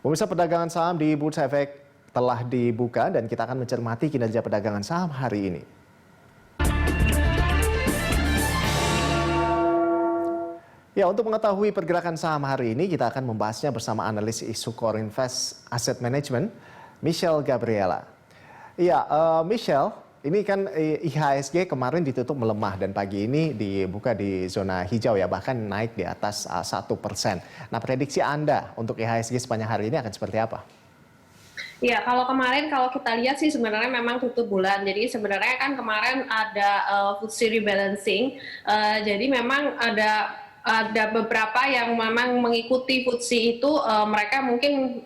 Pemirsa, perdagangan saham di Bursa Efek telah dibuka dan kita akan mencermati kinerja perdagangan saham hari ini. Ya, untuk mengetahui pergerakan saham hari ini, kita akan membahasnya bersama analis isu Core Invest Asset Management, Michelle Gabriela. Iya, Michelle, ini kan IHSG kemarin ditutup melemah dan pagi ini dibuka di zona hijau ya, bahkan naik di atas 1%. Nah, prediksi Anda untuk IHSG sepanjang hari ini akan seperti apa? Ya, kalau kemarin kalau kita lihat sih sebenarnya memang tutup bulan. Jadi sebenarnya kan kemarin ada FTSE rebalancing. Jadi memang ada beberapa yang memang mengikuti FTSE itu mereka mungkin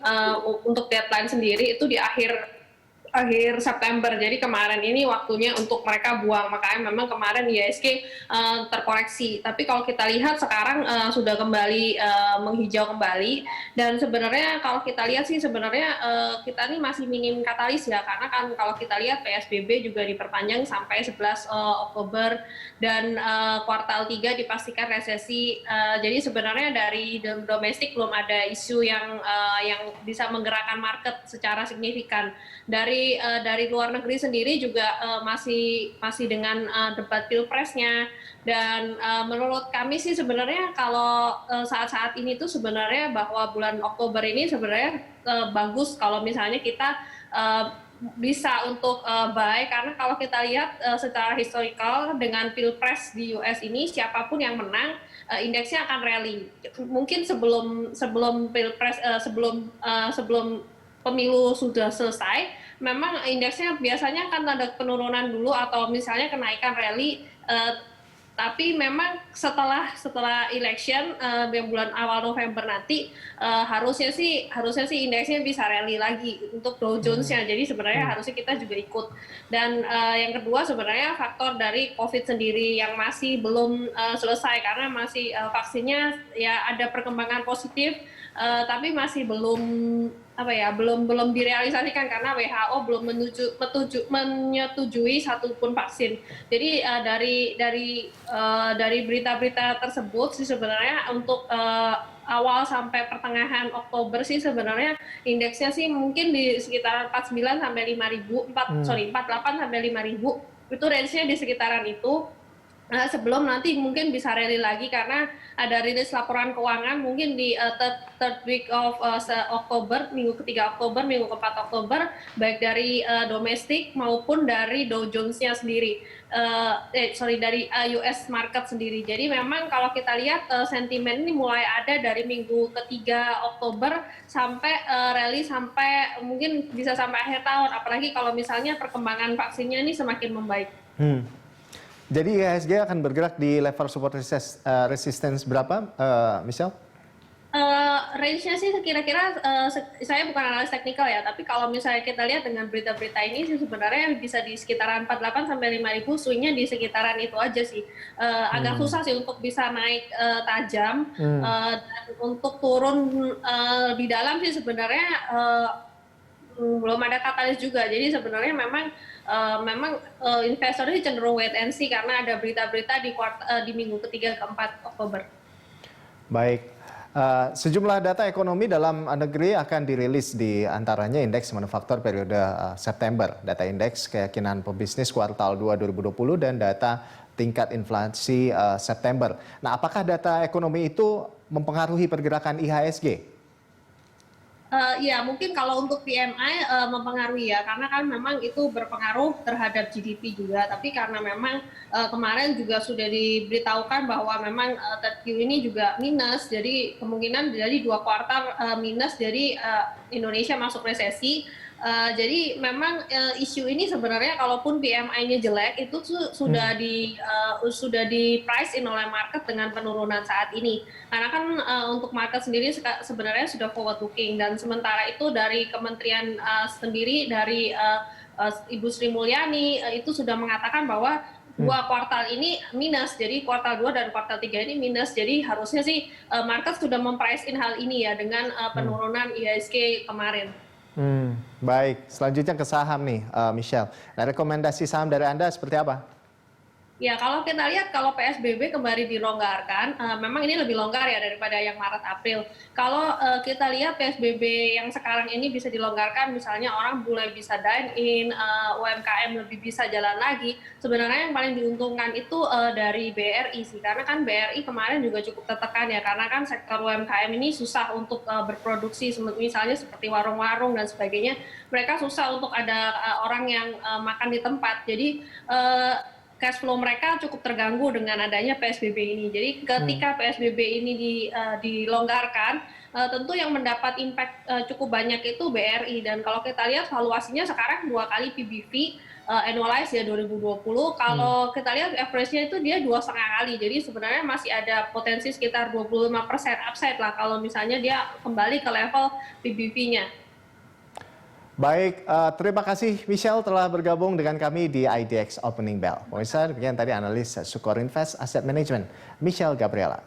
untuk deadline sendiri itu di akhir September. Jadi kemarin ini waktunya untuk mereka buang. Makanya memang kemarin IHSG terkoreksi. Tapi kalau kita lihat sekarang sudah kembali menghijau kembali. Dan sebenarnya kalau kita lihat sih sebenarnya kita ini masih minim katalis ya. Karena kan kalau kita lihat PSBB juga diperpanjang sampai 11 Oktober dan kuartal 3 dipastikan resesi. Jadi sebenarnya dari domestik belum ada isu yang bisa menggerakkan market secara signifikan. Dari luar negeri sendiri juga masih dengan debat pilpresnya, dan menurut kami sih sebenarnya kalau saat-saat ini tuh sebenarnya bahwa bulan Oktober ini sebenarnya bagus kalau misalnya kita bisa untuk buy, karena kalau kita lihat secara historical dengan pilpres di US ini siapapun yang menang indeksnya akan rally. Mungkin sebelum pilpres sebelum pemilu sudah selesai, memang indeksnya biasanya akan ada penurunan dulu atau misalnya kenaikan rally, tapi memang setelah election yang bulan awal November nanti harusnya sih indeksnya bisa rally lagi untuk Dow Jones-nya. Jadi sebenarnya harusnya kita juga ikut. Dan yang kedua sebenarnya faktor dari COVID sendiri yang masih belum selesai, karena masih vaksinnya ya ada perkembangan positif, tapi masih belum direalisasikan karena WHO belum menyetujui satupun vaksin. Jadi dari berita-berita tersebut sih sebenarnya untuk awal sampai pertengahan Oktober sih sebenarnya indeksnya sih mungkin di sekitar 49 sampai 5.000, 48 sampai 5.000, itu range-nya di sekitaran itu. Sebelum nanti mungkin bisa rally lagi karena ada rilis laporan keuangan mungkin di third week of Oktober, minggu ketiga Oktober, minggu keempat Oktober, baik dari domestik maupun dari Dow Jones-nya sendiri, dari US market sendiri. Jadi memang kalau kita lihat sentimen ini mulai ada dari minggu ketiga Oktober sampai rally sampai mungkin bisa sampai akhir tahun, apalagi kalau misalnya perkembangan vaksinnya ini semakin membaik. Jadi IHSG akan bergerak di level support resistance berapa, Michelle? Range-nya sih kira-kira, saya bukan analis teknikal ya, tapi kalau misalnya kita lihat dengan berita-berita ini sih sebenarnya bisa di sekitaran 48 sampai 5.000, swing-nya di sekitaran itu aja sih. Agak susah sih untuk bisa naik tajam, dan untuk turun lebih dalam sih sebenarnya belum ada katalis juga. Jadi sebenarnya memang investor ini cenderung wait and see karena ada berita-berita di minggu ketiga keempat Oktober. Baik, sejumlah data ekonomi dalam negeri akan dirilis, di antaranya indeks manufaktur periode September, data indeks keyakinan pebisnis kuartal 2 2020, dan data tingkat inflasi September. Nah, apakah data ekonomi itu mempengaruhi pergerakan IHSG? Ya, mungkin kalau untuk PMI mempengaruhi ya, karena kan memang itu berpengaruh terhadap GDP juga. Tapi karena memang kemarin juga sudah diberitahukan bahwa memang third Q ini juga minus, jadi kemungkinan dari 2 kuartal minus, jadi Indonesia masuk resesi. Jadi memang isu ini sebenarnya kalaupun PMI-nya jelek itu sudah di price in oleh market dengan penurunan saat ini. Karena kan untuk market sendiri sebenarnya sudah forward looking, dan sementara itu dari kementerian sendiri dari Ibu Sri Mulyani itu sudah mengatakan bahwa 2 kuartal ini minus, jadi kuartal 2 dan kuartal 3 ini minus. Jadi harusnya sih market sudah memprice in hal ini ya dengan penurunan IHSG kemarin. Baik, selanjutnya ke saham nih, Michelle. Nah, rekomendasi saham dari Anda seperti apa? Ya, kalau kita lihat kalau PSBB kembali dilonggarkan, memang ini lebih longgar ya daripada yang Maret April. Kalau kita lihat PSBB yang sekarang ini bisa dilonggarkan, misalnya orang mulai bisa dine in, UMKM lebih bisa jalan lagi. Sebenarnya yang paling diuntungkan itu dari BRI sih, karena kan BRI kemarin juga cukup tertekan ya, karena kan sektor UMKM ini susah untuk berproduksi, misalnya seperti warung-warung dan sebagainya. Mereka susah untuk ada orang yang makan di tempat. Jadi cash flow mereka cukup terganggu dengan adanya PSBB ini. Jadi ketika PSBB ini dilonggarkan, tentu yang mendapat impact cukup banyak itu BRI. Dan kalau kita lihat valuasinya sekarang 2 kali PBV annualized ya 2020. Kalau kita lihat average-nya itu dia 2,5 kali. Jadi sebenarnya masih ada potensi sekitar 25% upside lah kalau misalnya dia kembali ke level PBV-nya. Baik, terima kasih Michelle telah bergabung dengan kami di IDX Opening Bell. Pemirsa, demikian tadi analis Sukor Invest Asset Management, Michelle Gabriela.